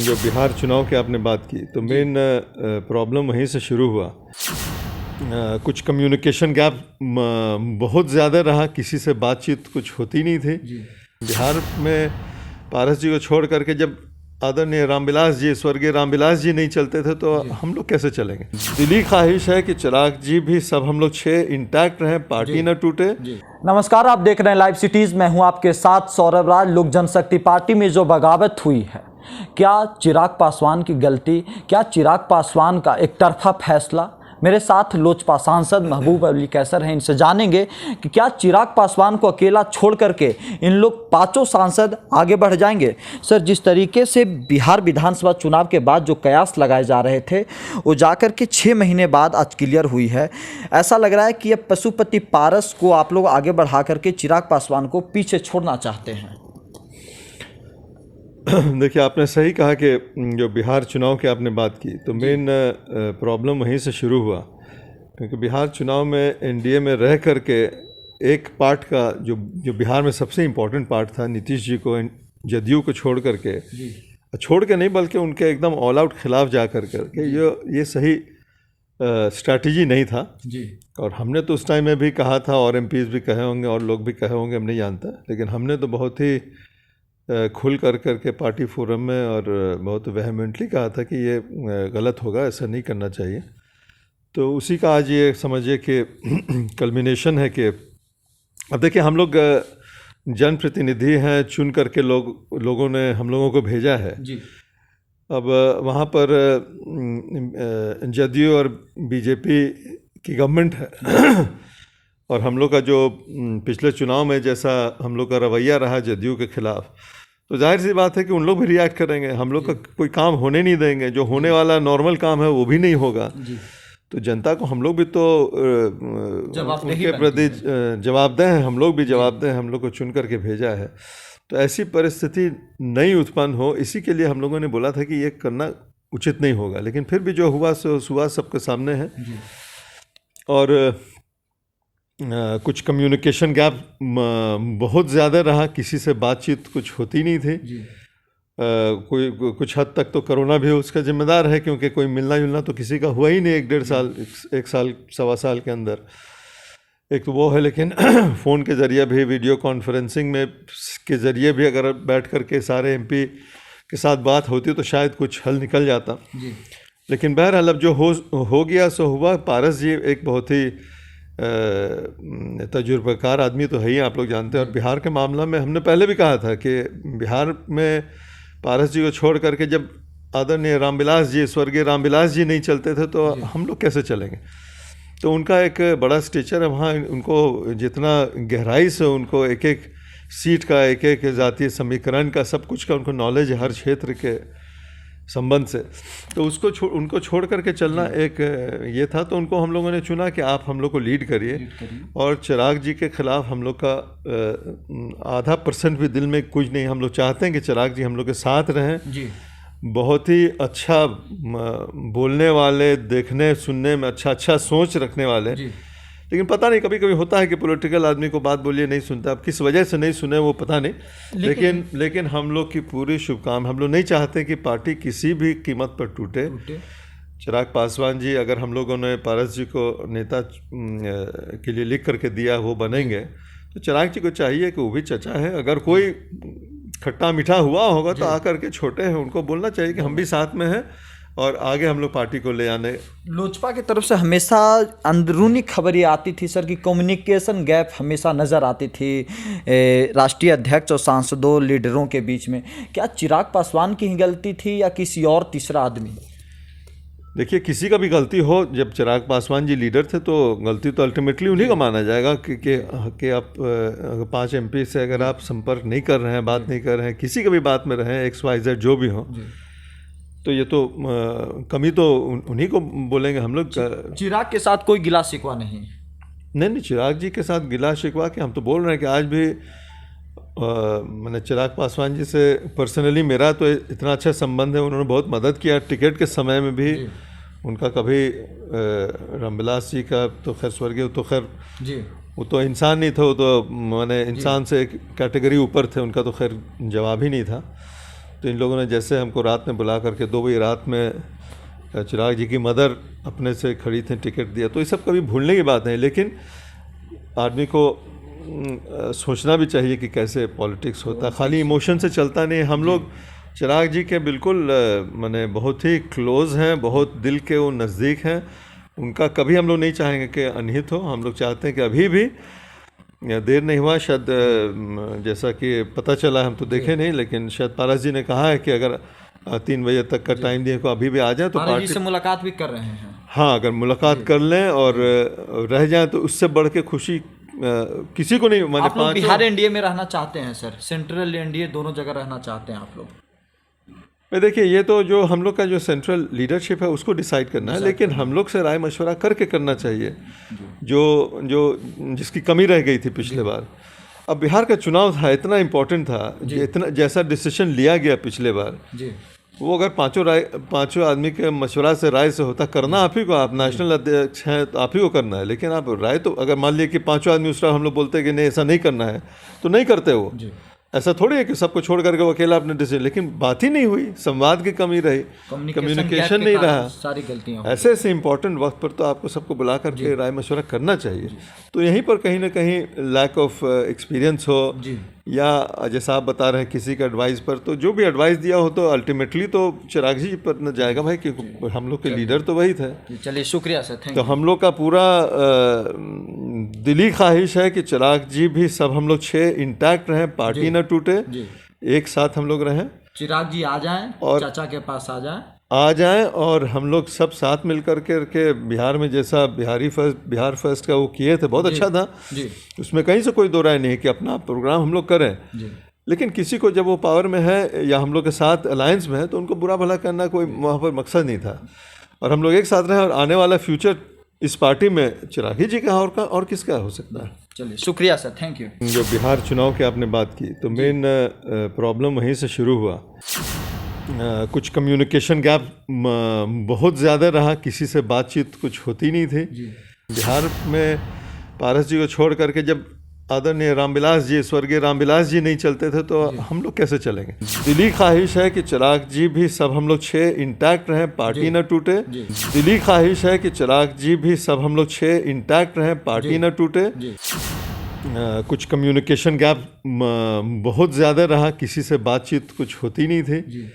जो बिहार चुनाव की आपने बात की तो मेन प्रॉब्लम वहीं से शुरू हुआ। कुछ कम्युनिकेशन गैप बहुत ज़्यादा रहा, किसी से बातचीत कुछ होती नहीं थी। बिहार में पारस जी को छोड़ करके जब आदरणीय रामविलास जी, स्वर्गीय रामविलास जी नहीं चलते थे तो हम लोग कैसे चलेंगे। दिली ख्वाहिश है कि चिराग जी भी सब हम लोग 6 इंटैक्ट रहें, पार्टी न टूटे। नमस्कार, आप देख रहे हैं लाइव सिटीज। मैं हूं आपके साथ सौरभ राज। लोक जनशक्ति पार्टी में जो बगावत हुई है, क्या चिराग पासवान की गलती, क्या चिराग पासवान का एक तरफा फैसला? मेरे साथ लोजपा सांसद महबूब अली कैसर हैं, इनसे जानेंगे कि क्या चिराग पासवान को अकेला छोड़ करके इन लोग 5 सांसद आगे बढ़ जाएंगे। सर, जिस तरीके से बिहार विधानसभा चुनाव के बाद जो कयास लगाए जा रहे थे वो जाकर के 6 महीने बाद आज क्लियर हुई है। ऐसा लग रहा है कि ये पशुपति पारस को आप लोग आगे बढ़ा करके चिराग पासवान को पीछे छोड़ना चाहते हैं। देखिए, आपने सही कहा कि जो बिहार चुनाव की आपने बात की तो मेन प्रॉब्लम वहीं से शुरू हुआ, क्योंकि बिहार चुनाव में एनडीए में रह करके एक पार्ट का जो बिहार में सबसे इम्पोर्टेंट पार्ट था, नीतीश जी को जदयू को छोड़ के नहीं बल्कि उनके एकदम ऑल आउट खिलाफ जा करके ये सही स्ट्रैटेजी नहीं था जी। और हमने तो उस टाइम में भी कहा था, और एमपीज़ भी कहे होंगे और लोग भी कहे होंगे, हम नहीं जानता, लेकिन हमने तो बहुत ही खुल करके पार्टी फोरम में और बहुत वेहेमेंटली कहा था कि ये गलत होगा, ऐसा नहीं करना चाहिए। तो उसी का आज ये समझिए कि कल्मिनेशन है कि अब देखिए, हम लोग जनप्रतिनिधि हैं, चुन करके लोगों ने हम लोगों को भेजा है जी। अब वहाँ पर जदयू और बीजेपी की गवर्नमेंट है और हम लोग का जो पिछले चुनाव में जैसा हम लोग का रवैया रहा जदयू के खिलाफ, तो जाहिर सी बात है कि उन लोग भी रिएक्ट करेंगे। हम लोग का कोई काम होने नहीं देंगे, जो होने वाला नॉर्मल काम है वो भी नहीं होगा। तो जनता को हम लोग भी तो उनके प्रति जवाबदेह हैं, हम लोग भी जवाबदेह हैं, हम लोग को चुन करके भेजा है। तो ऐसी परिस्थिति नहीं उत्पन्न हो, इसी के लिए हम लोगों ने बोला था कि ये करना उचित नहीं होगा। लेकिन फिर भी जो हुआ सो हुआ, सबके सामने है। और कुछ कम्युनिकेशन गैप बहुत ज़्यादा रहा, किसी से बातचीत कुछ होती नहीं थी। कोई कुछ हद तक तो कोरोना भी उसका जिम्मेदार है, क्योंकि कोई मिलना जुलना तो किसी का हुआ ही नहीं 1-1.5 साल, 1 साल, सवा साल के अंदर। एक तो वो है, लेकिन फ़ोन के ज़रिए भी, वीडियो कॉन्फ्रेंसिंग में के ज़रिए भी अगर बैठ कर के सारे एमपी के साथ बात होती तो शायद कुछ हल निकल जाता। लेकिन बहरहाल अब जो हो गया सो हुआ। पारस जी एक बहुत ही तजुर्बेकार आदमी तो है ही, आप लोग जानते हैं। और बिहार के मामला में हमने पहले भी कहा था कि बिहार में पारस जी को छोड़ करके जब आदरणीय रामविलास जी, स्वर्गीय रामविलास जी नहीं चलते थे तो हम लोग कैसे चलेंगे। तो उनका एक बड़ा स्टेचर है वहाँ, उनको जितना गहराई से उनको एक एक सीट का, एक एक जातीय समीकरण का, सब कुछ का उनको नॉलेज है हर क्षेत्र के संबंध से। तो उनको छोड़ करके चलना एक ये था। तो उनको हम लोगों ने चुना कि आप हम लोग को लीड करिए। और चिराग जी के खिलाफ हम लोग का 0.5% भी दिल में कुछ नहीं। हम लोग चाहते हैं कि चिराग जी हम लोग के साथ रहें जी। बहुत ही अच्छा बोलने वाले, देखने सुनने में अच्छा सोच रखने वाले। लेकिन पता नहीं, कभी कभी होता है कि पॉलिटिकल आदमी को बात बोलिए नहीं सुनता। अब किस वजह से नहीं सुने वो पता नहीं, लेकिन हम लोग की पूरी शुभकामना। हम लोग नहीं चाहते कि पार्टी किसी भी कीमत पर टूटे। चिराग पासवान जी, अगर हम लोगों ने पारस जी को नेता के लिए लिख करके दिया, वो बनेंगे, तो चिराग जी को चाहिए कि वो भी चचा है। अगर कोई खट्टा मीठा हुआ होगा तो आकर के, छोटे हैं, उनको बोलना चाहिए कि हम भी साथ में हैं और आगे हम लोग पार्टी को ले आने। लोजपा की तरफ से हमेशा अंदरूनी खबरें आती थी सर कि कम्युनिकेशन गैप हमेशा नज़र आती थी राष्ट्रीय अध्यक्ष और सांसदों, लीडरों के बीच में। क्या चिराग पासवान की ही गलती थी या किसी और तीसरा आदमी? देखिए, किसी का भी गलती हो, जब चिराग पासवान जी लीडर थे तो गलती तो अल्टीमेटली उन्हीं का माना जाएगा कि आप 5 एमपी से अगर आप संपर्क नहीं कर रहे हैं, बात नहीं कर रहे हैं, किसी का भी बात में रहें, XYZ जो भी हो, तो ये तो कमी तो उन्हीं को बोलेंगे हम लोग। चिराग के साथ कोई गिला शिकवा नहीं, चिराग जी के साथ गिला शिकवा के हम तो बोल रहे हैं कि आज भी मैंने चिराग पासवान जी से पर्सनली मेरा तो इतना अच्छा संबंध है। उन्होंने बहुत मदद किया टिकट के समय में भी। उनका कभी रामविलास जी का तो खैर स्वर्गीय, तो खैर वो तो इंसान नहीं था, वो तो मैंने इंसान से एक कैटेगरी ऊपर थे, उनका तो खैर जवाब ही नहीं था। तो इन लोगों ने जैसे हमको रात में बुला करके 2 बजे रात में चिराग जी की मदर अपने से खड़ी थी, टिकट दिया, तो ये सब कभी भूलने की बात नहीं। लेकिन आदमी को सोचना भी चाहिए कि कैसे पॉलिटिक्स होता, खाली इमोशन से चलता नहीं। हम लोग चिराग जी के बिल्कुल माने बहुत ही क्लोज़ हैं, बहुत दिल के वो नज़दीक हैं। उनका कभी हम लोग नहीं चाहेंगे कि अनहित हो। हम लोग चाहते हैं कि अभी भी देर नहीं हुआ, शायद जैसा कि पता चला, हम तो देखे नहीं, लेकिन शायद पारस जी ने कहा है कि अगर 3 बजे तक का टाइम दिए को अभी भी आ जाए तो पारस जी से मुलाकात भी कर रहे हैं। हाँ, अगर मुलाकात कर लें और रह जाएं तो उससे बढ़ के खुशी किसी को नहीं। मैंने आप लोग बिहार एनडीए में रहना चाहते हैं सर, सेंट्रल एनडीए दोनों जगह रहना चाहते हैं आप लोग? देखिए, ये तो जो हम लोग का जो सेंट्रल लीडरशिप है उसको डिसाइड करना है, लेकिन हम लोग से राय मशवरा करके करना चाहिए। जो जिसकी कमी रह गई थी पिछले बार, अब बिहार का चुनाव था, इतना इम्पोर्टेंट था, इतना जैसा डिसीजन लिया गया पिछले बार जी, वो अगर पांचों आदमी के मशवरा से राय से होता, करना आप ही को, आप नेशनल अध्यक्ष हैं तो आप ही को करना है। लेकिन आप राय तो अगर मान लिया कि 5 आदमी उस तरह हम लोग बोलते हैं कि नहीं ऐसा नहीं करना है, तो नहीं करते वो। ऐसा थोड़ी है कि सबको छोड़ करके वो अकेला अपने डिसीजन, लेकिन बात ही नहीं हुई, संवाद की कमी रही, कम्युनिकेशन नहीं रहा, सारी गलतियां। ऐसे इंपॉर्टेंट वक्त पर तो आपको सबको बुला करके राय मशवरा करना चाहिए। तो यहीं पर कहीं ना कहीं लैक ऑफ एक्सपीरियंस हो, या जैसा आप बता रहे हैं किसी का एडवाइस पर, तो जो भी एडवाइस दिया हो तो अल्टीमेटली तो चिराग जी पर न जाएगा भाई, क्योंकि हम लोग के लीडर तो वही थे। चलिए, शुक्रिया सर, थैंक यू। तो हम लोग का पूरा दिली ख्वाहिश है कि चिराग जी भी सब हम लोग 6 इंटैक्ट रहें, पार्टी न टूटे, एक साथ हम लोग रहें। चिराग जी आ जाएं और चाचा के पास आ जाएं और हम लोग सब साथ मिल करके बिहार में जैसा बिहार फर्स्ट का वो किए थे, बहुत अच्छा था जी। उसमें कहीं से कोई दो राय नहीं कि अपना प्रोग्राम हम लोग करें जी। लेकिन किसी को जब वो पावर में है या हम लोग के साथ अलायंस में है तो उनको बुरा भला करना कोई वहाँ पर मकसद नहीं था। और हम लोग एक साथ रहे और आने वाला फ्यूचर इस पार्टी में चिराग जी का और किसका हो सकता है। चलिए, शुक्रिया सर, थैंक यू। जो बिहार चुनाव की आपने बात की तो मेन प्रॉब्लम वहीं से शुरू हुआ। कुछ कम्युनिकेशन गैप बहुत ज़्यादा रहा, किसी से बातचीत कुछ होती नहीं थी बिहार में। पारस जी को छोड़ करके जब आदरणीय रामविलास जी, स्वर्गीय रामविलास जी नहीं चलते थे तो हम लोग कैसे चलेंगे। दिली ख्वाहिश है कि चिराग जी भी सब हम लोग 6 इंटैक्ट रहें, पार्टी न टूटे। दिली ख्वाहिश है कि चिराग जी भी सब हम लोग 6 इंटैक्ट रहें, पार्टी न टूटे। कुछ कम्युनिकेशन गैप बहुत ज़्यादा रहा, किसी से बातचीत कुछ होती नहीं थी